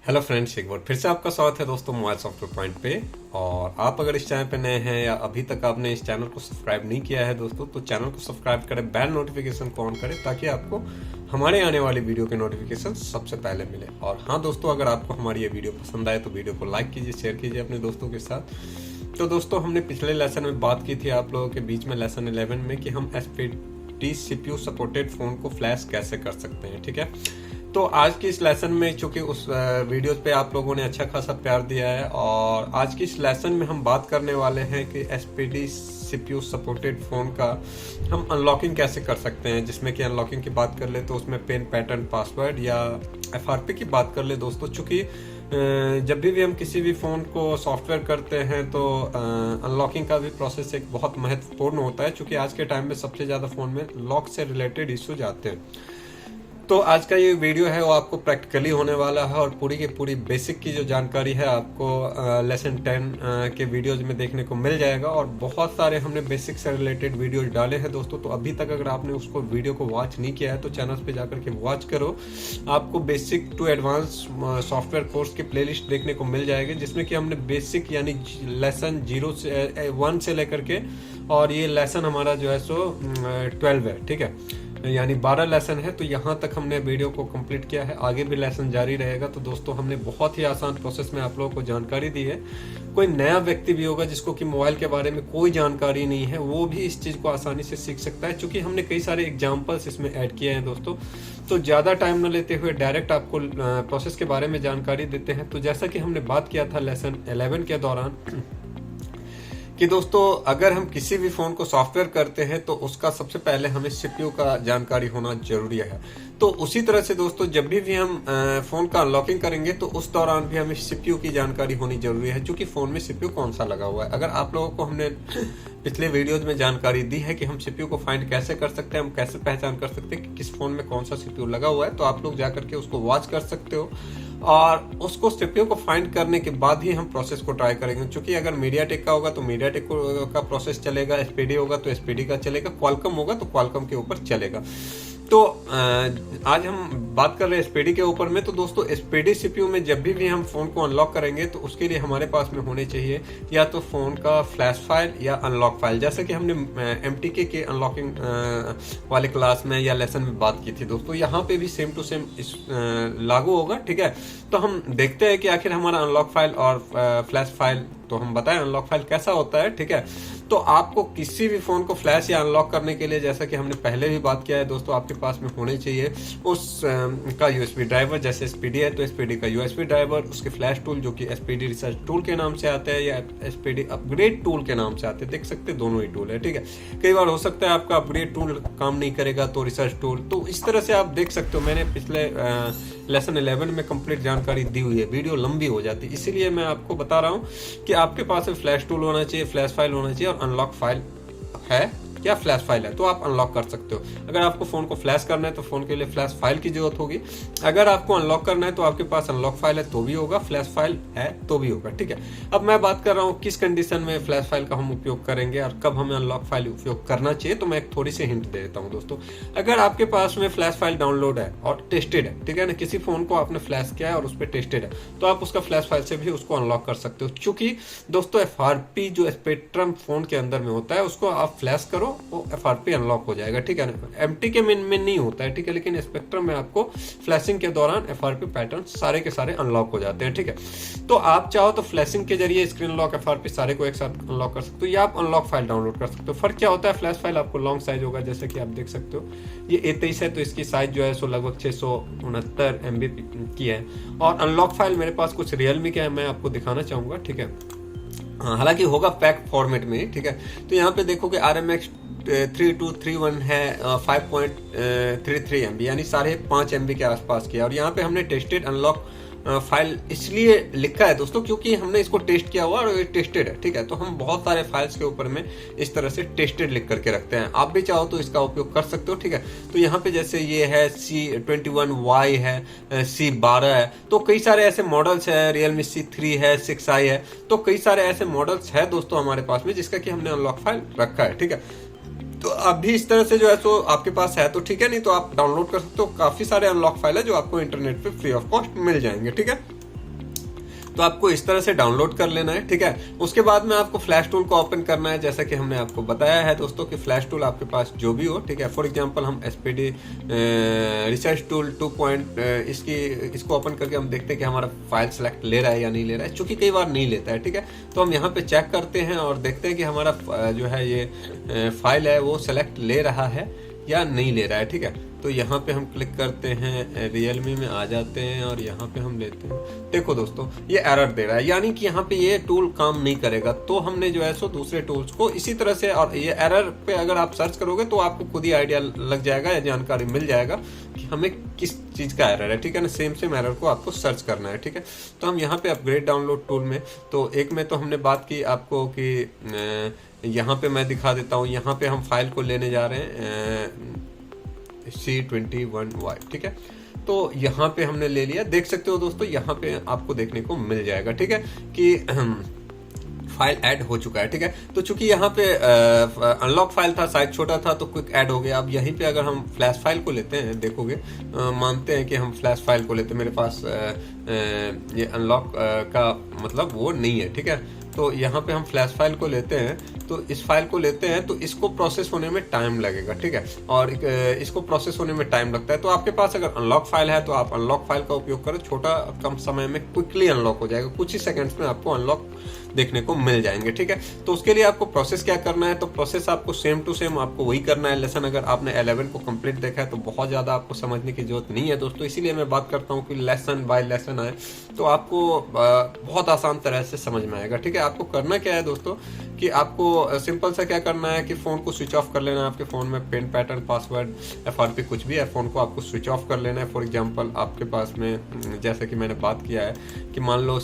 Hello friends, एक बार फिर से आपका स्वागत है दोस्तों मोबाइल सॉफ्टवेयर पॉइंट पे। और आप अगर इस चैनल पे नए हैं या अभी तक आपने इस चैनल को सब्सक्राइब नहीं किया है दोस्तों, तो चैनल को सब्सक्राइब करें, बेल नोटिफिकेशन को ऑन करें ताकि आपको हमारे आने वाली वीडियो के नोटिफिकेशन सबसे पहले मिले। और हाँ दोस्तों, अगर आपको हमारी ये वीडियो पसंद आए तो वीडियो को लाइक कीजिए, शेयर कीजिए अपने दोस्तों के साथ। तो दोस्तों, हमने पिछले लेसन में बात की थी आप लोगों के बीच में, लेसन 11 में, कि हम एसपीडी सीपीयू सपोर्टेड फोन को फ्लैश कैसे कर सकते हैं। ठीक है, तो आज की इस लेसन में, चूंकि उस वीडियो पे आप लोगों ने अच्छा खासा प्यार दिया है, और आज की इस लेसन में हम बात करने वाले हैं कि एसपीडी सीपीयू सपोर्टेड फोन का हम अनलॉकिंग कैसे कर सकते हैं। जिसमें कि अनलॉकिंग की बात कर ले तो उसमें पिन, पैटर्न, पासवर्ड या एफआरपी की बात कर ले दोस्तों। चूंकि जब भी हम किसी भी फ़ोन को सॉफ्टवेयर करते हैं तो अनलॉकिंग का भी प्रोसेस एक बहुत महत्वपूर्ण होता है, चूंकि आज के टाइम में सबसे ज़्यादा फ़ोन में लॉक से रिलेटेड इश्यूज आते हैं। तो आज का ये वीडियो है वो आपको प्रैक्टिकली होने वाला है, और पूरी की पूरी बेसिक की जो जानकारी है आपको लेसन 10 के वीडियोज में देखने को मिल जाएगा। और बहुत सारे हमने बेसिक से रिलेटेड वीडियोज डाले हैं दोस्तों, तो अभी तक अगर आपने उसको वीडियो को वॉच नहीं किया है तो चैनल पे जाकर के वॉच करो। आपको basic to advance software course की प्लेलिस्ट देखने को मिल जाएगी, जिसमें कि हमने बेसिक यानी लेसन 0 से 1 से लेकर के, और ये लेसन हमारा जो है सो 12 है। ठीक है, यानी 12 लेसन है। तो यहाँ तक हमने वीडियो को कंप्लीट किया है, आगे भी लेसन जारी रहेगा। तो दोस्तों, हमने बहुत ही आसान प्रोसेस में आप लोगों को जानकारी दी है। कोई नया व्यक्ति भी होगा जिसको कि मोबाइल के बारे में कोई जानकारी नहीं है, वो भी इस चीज़ को आसानी से सीख सकता है, क्योंकि हमने कई सारे एग्जाम्पल्स इसमें ऐड किए हैं दोस्तों। तो ज़्यादा टाइम न लेते हुए डायरेक्ट आपको प्रोसेस के बारे में जानकारी देते हैं। तो जैसा कि हमने बात किया था लेसन 11 के दौरान कि दोस्तों, अगर हम किसी भी फोन को सॉफ्टवेयर करते हैं तो उसका सबसे पहले हमें सीपीयू का जानकारी होना जरूरी है। तो उसी तरह से दोस्तों, जब भी हम फोन का अनलॉकिंग करेंगे तो उस दौरान भी हमें सीपीयू की जानकारी होनी जरूरी है, क्योंकि फोन में सीपीयू कौन सा लगा हुआ है। अगर आप लोगों को हमने पिछले वीडियोज में जानकारी दी है कि हम सीपीयू को फाइंड कैसे कर सकते हैं, हम कैसे पहचान कर सकते हैं कि किस फोन में कौन सा सीपीयू लगा हुआ है, तो आप लोग जाकर के उसको वॉच कर सकते हो। और उसको सीपीयू को फाइंड करने के बाद ही हम प्रोसेस को ट्राई करेंगे, क्योंकि अगर मीडियाटेक का होगा तो मीडियाटेक का प्रोसेस चलेगा, एसपीडी होगा तो एसपीडी का चलेगा, क्वालकॉम होगा तो क्वालकॉम के ऊपर चलेगा। तो आज हम बात कर रहे हैं एसपीडी के ऊपर में। तो दोस्तों, एसपीडी सीपीयू में जब भी हम फोन को अनलॉक करेंगे तो उसके लिए हमारे पास में होने चाहिए या तो फोन का फ्लैश फाइल या अनलॉक फाइल, जैसे कि हमने एमटीके के अनलॉकिंग वाले क्लास में या लेसन में बात की थी दोस्तों। यहाँ पे भी सेम टू सेम लागू होगा। ठीक है, तो हम देखते हैं कि आखिर हमारा अनलॉक फाइल और फ्लैश फाइल, तो हम बताएं अनलॉक फाइल कैसा होता है। ठीक है, तो आपको किसी भी फोन को फ्लैश या अनलॉक करने के लिए, जैसा कि हमने पहले भी बात किया है दोस्तों, आपके पास में होने चाहिए उस का यूएसबी ड्राइवर। जैसे एसपीडी है तो एसपीडी का यूएसबी ड्राइवर, उसके फ्लैश टूल जो कि एसपीडी रिसर्च टूल के नाम से आते हैं या एसपीडी अपग्रेड टूल के नाम से आते हैं, देख सकते हैं दोनों ही टूल है। ठीक है, कई बार हो सकता है आपका अपग्रेड टूल काम नहीं करेगा तो रिसर्च टूल, तो इस तरह से आप देख सकते हो। मैंने पिछले लेसन 11 में कंप्लीट जानकारी दी हुई है, वीडियो लंबी हो जाती है, इसीलिए मैं आपको बता रहा हूँ कि आपके पास में फ्लैश टूल होना चाहिए, फ्लैश फाइल होना चाहिए, और अनलॉक फाइल है या फ्लैश फाइल है तो आप अनलॉक कर सकते हो। अगर आपको फोन को फ्लैश करना है तो फोन के लिए फ्लैश फाइल की जरूरत होगी। अगर आपको अनलॉक करना है तो आपके पास अनलॉक फाइल है तो भी होगा, फ्लैश फाइल है तो भी होगा। ठीक है, अब मैं बात कर रहा हूँ किस कंडीशन में फ्लैश फाइल का हम उपयोग करेंगे और कब हमें अनलॉक फाइल उपयोग करना चाहिए। तो मैं एक थोड़ी सी हिंट दे देता हूँ दोस्तों। अगर आपके पास में फ्लैश फाइल डाउनलोड है और टेस्टेड है, ठीक है ना, किसी फोन को आपने फ्लैश किया है और उस पर टेस्टेड है, तो आप उसका फ्लैश फाइल से भी उसको अनलॉक कर सकते हो। चूंकि दोस्तों, एफआरपी जो स्पेक्ट्रम फोन के अंदर में होता है उसको आप फ्लैश करो, वो एफआरपी अनलॉक हो जाएगा। ठीक है ना, एमटी के में नहीं होता है। ठीक है, लेकिन स्पेक्ट्रम में आपको फ्लैशिंग के दौरान एफआरपी पैटर्न सारे के सारे अनलॉक हो जाते हैं। ठीक है, तो आप चाहो तो फ्लैशिंग के जरिए स्क्रीन लॉक, एफआरपी सारे को एक साथ अनलॉक कर सकते हो, या आप अनलॉक फाइल डाउनलोड कर सकते हो। फर्क क्या होता है, फ्लैश फाइल आपको लॉन्ग साइज होगा, जैसे कि आप देख सकते हो ये A23 है तो इसकी साइज जो है सो लगभग 669 MB की है। और अनलॉक फाइल मेरे पास कुछ रियलमी का है, मैं आपको दिखाना चाहूंगा। ठीक है, हालांकि होगा पैक फॉर्मेट में। ठीक है, तो यहाँ पे देखो कि RMX 3231 है, 5.33 MB यानी 5.5 MB के आसपास की है। और यहाँ पे हमने टेस्टेड अनलॉक फाइल इसलिए लिखा है दोस्तों क्योंकि हमने इसको टेस्ट किया हुआ और ये टेस्टेड है। ठीक है, तो हम बहुत सारे फाइल्स के ऊपर में इस तरह से टेस्टेड लिख करके रखते हैं। आप भी चाहो तो इसका उपयोग कर सकते हो। ठीक है, तो यहाँ पे जैसे ये है C21Y है, C12 है, तो कई सारे ऐसे मॉडल्स है, Realme C3 है, 6i है, तो कई सारे ऐसे मॉडल्स है दोस्तों हमारे पास में जिसका कि हमने अनलॉक फाइल रखा है। ठीक है, तो अभी इस तरह से जो है तो आपके पास है तो ठीक है, नहीं तो आप डाउनलोड कर सकते हो। काफी सारे अनलॉक फाइल है जो आपको इंटरनेट पे फ्री ऑफ कॉस्ट मिल जाएंगे। ठीक है, तो आपको इस तरह से डाउनलोड कर लेना है, ठीक है। उसके बाद में आपको फ्लैश टूल को ओपन करना है, जैसा कि हमने आपको बताया है दोस्तों कि फ्लैश टूल आपके पास जो भी हो, ठीक है। फॉर एग्जांपल हम एसपीडी रिसर्च टूल 2 इसको ओपन करके हम देखते हैं कि हमारा फाइल सेलेक्ट ले रहा है या नहीं ले रहा है, चूंकि कई बार नहीं लेता है, ठीक है। तो हम यहाँ पे चेक करते हैं और देखते हैं कि हमारा जो है ये फाइल है वो सेलेक्ट ले रहा है या नहीं ले रहा है, ठीक है। तो यहाँ पे हम क्लिक करते हैं, रियलमी में आ जाते हैं और यहाँ पे हम लेते हैं। देखो दोस्तों ये एरर दे रहा है, यानी कि यहाँ पे ये टूल काम नहीं करेगा। तो हमने जो है सो दूसरे टूल्स को इसी तरह से, और ये एरर पे अगर आप सर्च करोगे तो आपको खुद ही आइडिया लग जाएगा या जानकारी मिल जाएगा कि हमें किस चीज का एरर है, ठीक है ना। सेम एरर को आपको सर्च करना है, ठीक है। तो हम यहाँ पे अपग्रेड डाउनलोड टूल में, तो एक में तो हमने बात की आपको कि यहाँ पे मैं दिखा देता हूँ, यहाँ पे हम फाइल को लेने जा रहे हैं C21Y, ठीक है। तो यहाँ पे हमने ले लिया, देख सकते हो दोस्तों यहाँ पे आपको देखने को मिल जाएगा, ठीक है, कि फाइल ऐड हो चुका है, ठीक है। तो चूंकि यहाँ पे अनलॉक फाइल था, साइज छोटा था, तो क्विक ऐड हो गया। अब यहीं पे अगर हम फ्लैश फाइल को लेते हैं, देखोगे मानते हैं कि हम फ्लैश फाइल को लेते हैं, मेरे पास ये अनलॉक का मतलब वो नहीं है, ठीक है। तो यहाँ पे हम फ्लैश फाइल को लेते हैं, तो इस फाइल को लेते हैं, तो इसको प्रोसेस होने में टाइम लगेगा, ठीक है। और इसको प्रोसेस होने में टाइम लगता है। तो आपके पास अगर अनलॉक फाइल है तो आप अनलॉक फाइल का उपयोग करो, छोटा कम समय में क्विकली अनलॉक हो जाएगा, कुछ ही सेकंड्स में आपको अनलॉक देखने को मिल जाएंगे, ठीक है। तो उसके लिए आपको प्रोसेस क्या करना है, तो प्रोसेस आपको सेम टू सेम आपको वही करना है। लेसन अगर आपने 11 को कंप्लीट देखा है तो बहुत ज्यादा आपको समझने की जरूरत नहीं है दोस्तों, इसीलिए मैं बात करता हूँ कि लेसन बाय लेसन आए तो आपको बहुत आसान तरह से समझ में आएगा, ठीक है। आपको करना क्या है दोस्तों कि आपको सिंपल सा क्या करना है कि फोन को स्विच ऑफ कर लेना है। आपके फोन में पिन, पैटर्न, पासवर्ड, FRP कुछ भी है, फोन को आपको स्विच ऑफ कर लेना है। फॉर एग्जांपल आपके पास में जैसे कि मैंने बात किया है कि मान लो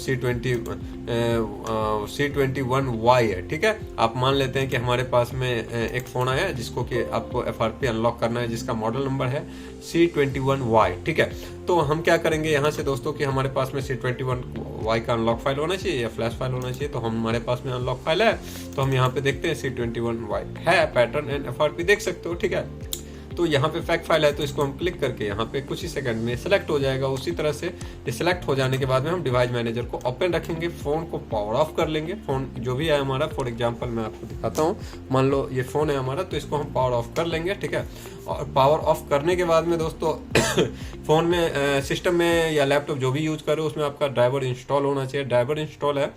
C21Y है, ठीक है। आप मान लेते हैं कि हमारे पास में एक फोन आया है जिसको कि आपको FRP अनलॉक करना है, जिसका मॉडल नंबर है C21Y, ठीक है। तो हम क्या करेंगे यहाँ से दोस्तों कि हमारे पास में C21Y का अनलॉक फाइल होना चाहिए या फ्लैश फाइल होना चाहिए। तो हमारे पास में अनलॉक फाइल है, तो हम यहाँ पे देखते हैं C21Y है, पैटर्न एंड FRP देख सकते हो, ठीक है। तो यहाँ पे फैक्ट फाइल है, तो इसको हम क्लिक करके यहाँ पे कुछ ही सेकंड में सिलेक्ट हो जाएगा। उसी तरह से ये सिलेक्ट हो जाने के बाद में हम डिवाइस मैनेजर को ओपन रखेंगे, फोन को पावर ऑफ कर लेंगे। फोन जो भी है हमारा, फॉर एग्जांपल मैं आपको दिखाता हूँ, मान लो ये फोन है हमारा, तो इसको हम पावर ऑफ कर लेंगे, ठीक है। और पावर ऑफ करने के बाद में दोस्तों फोन में सिस्टम में या लैपटॉप जो भी यूज करो उसमें आपका ड्राइवर इंस्टॉल होना चाहिए। ड्राइवर इंस्टॉल है,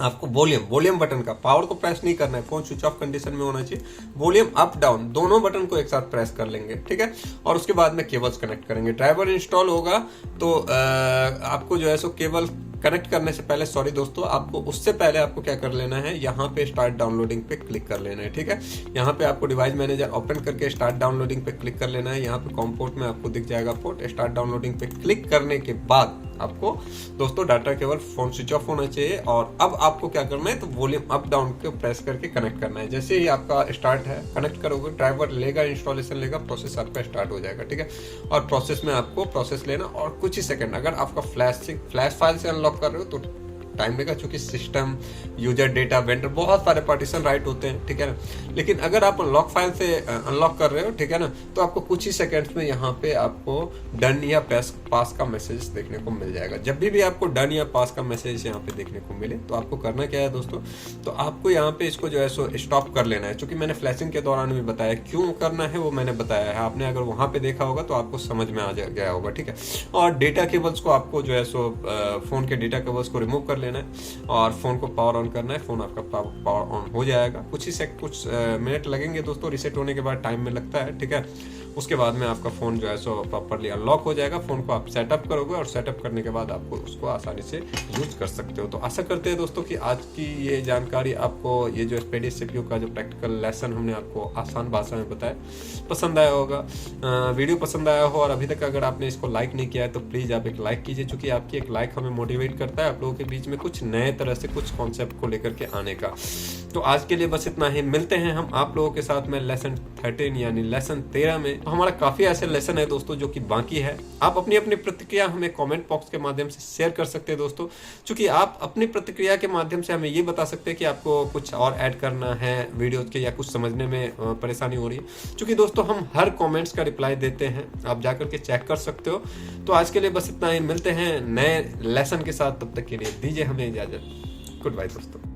आपको वॉल्यूम बटन का पावर को प्रेस नहीं करना है, फोन स्विच ऑफ कंडीशन में होना चाहिए। वॉल्यूम अप डाउन दोनों बटन को एक साथ प्रेस कर लेंगे, ठीक है। और उसके बाद में केबल्स कनेक्ट करेंगे। ड्राइवर इंस्टॉल होगा तो आपको जो है सो केबल कनेक्ट करने से पहले, सॉरी दोस्तों, आपको उससे पहले आपको क्या कर लेना है, यहाँ पे स्टार्ट डाउनलोडिंग पे क्लिक कर लेना है, ठीक है। यहाँ पे आपको डिवाइस मैनेजर ओपन करके स्टार्ट डाउनलोडिंग पे क्लिक कर लेना है। यहाँ पे कॉम पोर्ट में आपको दिख जाएगा पोर्ट। स्टार्ट डाउनलोडिंग पे क्लिक करने के बाद आपको दोस्तों डाटा केवल फोन स्विच ऑफ होना चाहिए। और अब आपको क्या करना है, तो वॉल्यूम अप डाउन को प्रेस करके कनेक्ट करना है। जैसे ही आपका स्टार्ट है, कनेक्ट करोगे, ड्राइवर लेगा, इंस्टॉलेशन लेगा, प्रोसेस आपका स्टार्ट हो जाएगा, ठीक है। और प्रोसेस में आपको प्रोसेस लेना और कुछ ही सेकंड, अगर आपका फ्लैश फाइल से अनलॉक कर रहे हो तो टाइम लेगा, चूंकि सिस्टम, यूजर, डेटा, वेंडर, बहुत सारे पार्टीशन राइट होते हैं, ठीक है ना। लेकिन अगर आप अनलॉक फाइल से अनलॉक कर रहे हो, ठीक है ना, तो आपको कुछ ही सेकंड्स में यहाँ पे आपको डन या पास का मैसेज देखने को मिल जाएगा। जब भी आपको डन या पास का मैसेज यहाँ पे देखने को मिले तो आपको करना क्या है दोस्तों, तो आपको यहाँ पे इसको जो है सो स्टॉप कर लेना है। चूंकि मैंने फ्लैशिंग के दौरान भी बताया, क्यों करना है वो मैंने बताया है। आपने अगर वहां पे देखा होगा तो आपको समझ में आ गया होगा, ठीक है। और डेटा केबल्स को आपको जो है सो फोन के डेटा केबल्स को रिमूव कर लेना है और फोन को पावर ऑन करना है। फोन आपका पावर ऑन हो जाएगा। कुछ मिनट लगेंगे दोस्तों, रिसेट होने के बाद टाइम में लगता है, ठीक है। उसके बाद में आपका फोन जो है सो प्रॉपर्ली अनलॉक हो जाएगा। फोन को आप सेटअप करोगे और सेटअप करने के बाद आपको उसको आसानी से यूज कर सकते हो। तो आशा करते हैं दोस्तों कि आज की ये जानकारी आपको, ये जो स्पेडी सीपीयू का जो प्रैक्टिकल लेसन हमने आपको आसान भाषा में बताया, पसंद आया होगा। वीडियो पसंद आया हो और अभी तक अगर आपने इसको लाइक नहीं किया है तो प्लीज आप एक लाइक कीजिए, चूंकि आपकी एक लाइक हमें मोटिवेट करता है आप लोगों के बीच में कुछ नए तरह से कुछ कॉन्सेप्ट को लेकर के आने का। तो आज के लिए बस इतना ही, मिलते हैं हम आप लोगों के साथ में लेसन 13 यानी लेसन 13 में। तो हमारा काफी ऐसे लेसन है दोस्तों जो कि बाकी है। आप अपनी अपनी प्रतिक्रिया हमें कमेंट बॉक्स के माध्यम से शेयर कर सकते हैं दोस्तों, क्योंकि आप अपनी प्रतिक्रिया के माध्यम से हमें ये बता सकते हैं कि आपको कुछ और ऐड करना है वीडियो के या कुछ समझने में परेशानी हो रही है। क्योंकि दोस्तों हम हर कमेंट्स का रिप्लाई देते हैं, आप जाकर के चेक कर सकते हो। तो आज के लिए बस इतना ही, मिलते हैं नए लेसन के साथ, तब तक के लिए दीजिए हमें इजाजत। गुड बाय दोस्तों।